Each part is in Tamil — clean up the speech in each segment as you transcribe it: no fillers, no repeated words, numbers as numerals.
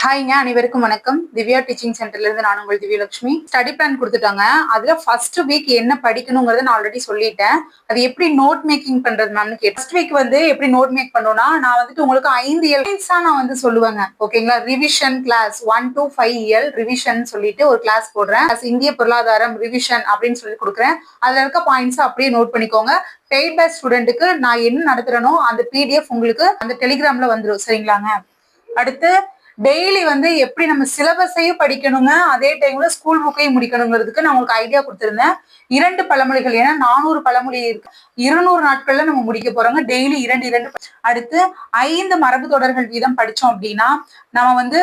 ஹாய்ங்க, அனைவருக்கும் வணக்கம். திவ்யா டீச்சிங் சென்டர்ல இருந்து நான் உங்கள் திவ்யலட்சுமி. ஸ்டடி பிளான் கொடுத்துட்டாங்க. அதுல ஃபர்ஸ்ட் வீக் என்ன படிக்கணுங்கிறத நான் ஆல்ரெடி சொல்லிட்டேன். அது எப்படி நோட் மேக்கிங் பண்றது மேம்னு கேட்டேன். ஃபர்ஸ்ட் வீக் வந்து எப்படி நோட் மேக் பண்ணணும்னா, நான் வந்துட்டு உங்களுக்கு 5 எல்ஸா நான் வந்து சொல்லுவேங்க. ஓகேங்களா? ரிவிஷன் கிளாஸ் 1 to 5 எல் ரிவிஷன் சொல்லிட்டு ஒரு கிளாஸ் போடுறேன். இந்திய பொருளாதாரம் ரிவிஷன் அப்படின்னு சொல்லி கொடுக்குறேன். அதுல இருக்க பாயிண்ட்ஸ் அப்படியே நோட் பண்ணிக்கோங்க. பெய்ட் பேட்ச் ஸ்டூடெண்ட்டுக்கு நான் என்ன நடத்துறேனோ அந்த பிடிஎஃப் உங்களுக்கு அந்த டெலிகிராம்ல வந்துடும். சரிங்களாங்க? அடுத்து டெய்லி வந்து எப்படி நம்ம சிலபஸையும் படிக்கணுங்க, அதே டைம்ல ஸ்கூல் புக்கையும் முடிக்கணுங்கிறதுக்கு நான் உங்களுக்கு ஐடியா கொடுத்திருந்தேன். 2 பழமொழிகள், ஏன்னா 400 பழமொழி இருக்கு. 200 நாட்கள்ல நம்ம முடிக்க போறோங்க. டெய்லி 2 அடுத்து 5 மரபு தொடர்கள் வீதம் படிச்சோம் அப்படின்னா நம்ம வந்து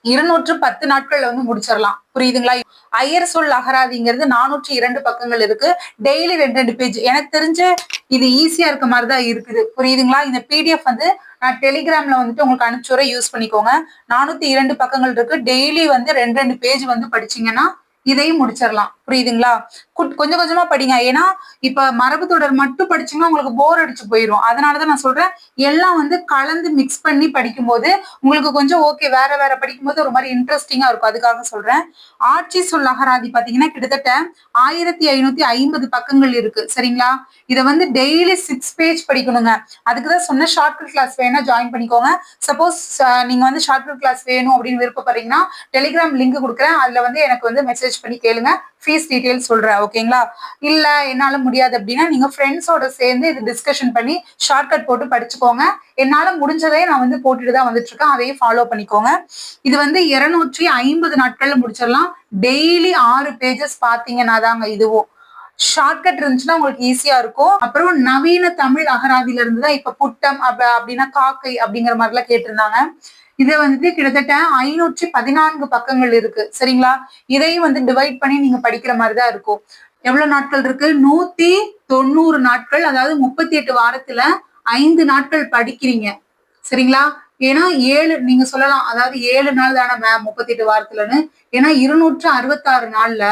210 நாட்கள்ல வந்து முடிச்சிடலாம். புரியுதுங்களா? ஐயர் சொல் அகராதிங்கிறது 402 பக்கங்கள் இருக்கு. Daily 2 page. எனக்கு தெரிஞ்சு இது ஈஸியா இருக்க மாதிரிதான் இருக்குது. புரியுதுங்களா? இந்த பிடிஎஃப் வந்து நான் டெலிகிராம்ல வந்துட்டு உங்களுக்கு அனுப்பிச்சுற யூஸ் பண்ணிக்கோங்க. 402 பக்கங்கள் இருக்கு. டெய்லி வந்து 2 பேஜ் வந்து படிச்சீங்கன்னா இதையும் முடிச்சிடலாம். புரியுதுங்களா? கொஞ்சம் கொஞ்சமா படிங்க. ஏன்னா இப்ப மரபு தொடர் மட்டும் படிச்சீங்கன்னா உங்களுக்கு போர் அடிச்சு போயிடும். அதனாலதான் நான் சொல்றேன், எல்லாம் வந்து கலந்து மிக்ஸ் பண்ணி படிக்கும்போது உங்களுக்கு கொஞ்சம் ஓகே, வேற வேற படிக்கும்போது ஒரு மாதிரி இன்ட்ரெஸ்டிங்கா இருக்கும். அதுக்காக சொல்றேன். ஆட்சி சொல் அகராதி பாத்தீங்கன்னா கிட்டத்தட்ட 1550 பக்கங்கள் இருக்கு. சரிங்களா? இதை வந்து டெய்லி 6 பேஜ் படிக்கணுங்க. அதுக்குதான் சொன்ன ஷார்ட்கட் கிளாஸ் வேணா ஜாயின் பண்ணிக்கோங்க. சப்போஸ் நீங்க வந்து ஷார்ட்கட் கிளாஸ் வேணும் அப்படின்னு விருப்பப்படுறீங்கன்னா டெலிகிராம் லிங்க் கொடுக்குறேன். அதுல வந்து எனக்கு வந்து மெசேஜ் பண்ணி கேளுங்க. ஃபீஸ் டீடைல் சொல்றேன். ஓகேங்களா? இல்ல என்னால முடியாது அப்படின்னா நீங்க ஃப்ரெண்ட்ஸோட சேர்ந்து இது டிஸ்கஷன் பண்ணி ஷார்ட்கட் போட்டு படிச்சுக்கோங்க. என்னால முடிஞ்சதே நான் வந்து போட்டுட்டு தான் வந்துட்டு இருக்கேன். அதையும் ஃபாலோ பண்ணிக்கோங்க. இது வந்து 250 நாட்கள்ல முடிச்சிடலாம். டெய்லி 6 பேஜஸ் பாத்தீங்கன்னா தாங்க இதுவும். ஷார்ட்கட் இருந்துச்சுன்னா உங்களுக்கு ஈஸியா இருக்கும். அப்புறம் நவீன தமிழ் அகராதியில இருந்து தான் இப்ப புட்டம் அப்படின்னா காக்கை அப்படிங்கிற மாதிரி எல்லாம் கேட்டிருந்தாங்க. இதை வந்துட்டு கிட்டத்தட்ட 514 பக்கங்கள் இருக்கு. சரிங்களா? இதையும் வந்து டிவைட் பண்ணி நீங்க படிக்கிற மாதிரிதான் இருக்கும். எவ்வளவு நாட்கள் இருக்கு? 190 நாட்கள். அதாவது 38 வாரத்துல 5 நாட்கள் படிக்கிறீங்க. சரிங்களா? ஏன்னா 7 நீங்க சொல்லலாம், அதாவது 7 நாள் தானே மேம் 38 வாரத்துலன்னு. ஏன்னா 266 நாள்ல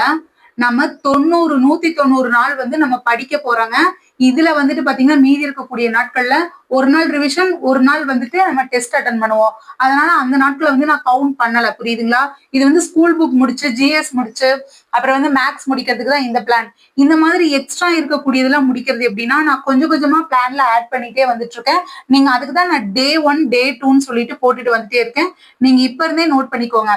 நம்ம 190 நாள் வந்து நம்ம படிக்க போறாங்க. இதுல வந்துட்டு பாத்தீங்கன்னா மீதி இருக்கக்கூடிய நாட்கள்ல ஒரு நாள் ரிவிஷன், ஒரு நாள் வந்துட்டு நம்ம டெஸ்ட் அட்டன் பண்ணுவோம். அதனால அந்த நாட்களை வந்து நான் கவுண்ட் பண்ணல. புரியுதுங்களா? இது வந்து ஸ்கூல் புக் முடிச்சு, ஜிஎஸ் முடிச்சு, அப்புறம் வந்து மேக்ஸ் முடிக்கிறதுக்கு தான் இந்த பிளான். இந்த மாதிரி எக்ஸ்ட்ரா இருக்கக்கூடியதெல்லாம் முடிக்கிறது எப்படின்னா நான் கொஞ்சம் கொஞ்சமா பிளான்ல ஆட் பண்ணிட்டே வந்துட்டு இருக்கேன். நீங்க அதுக்குதான் நான் டே 1 டே 2ன்னு சொல்லிட்டு போட்டுட்டு வந்துட்டே இருக்கேன். நீங்க இப்ப இருந்தே நோட் பண்ணிக்கோங்க.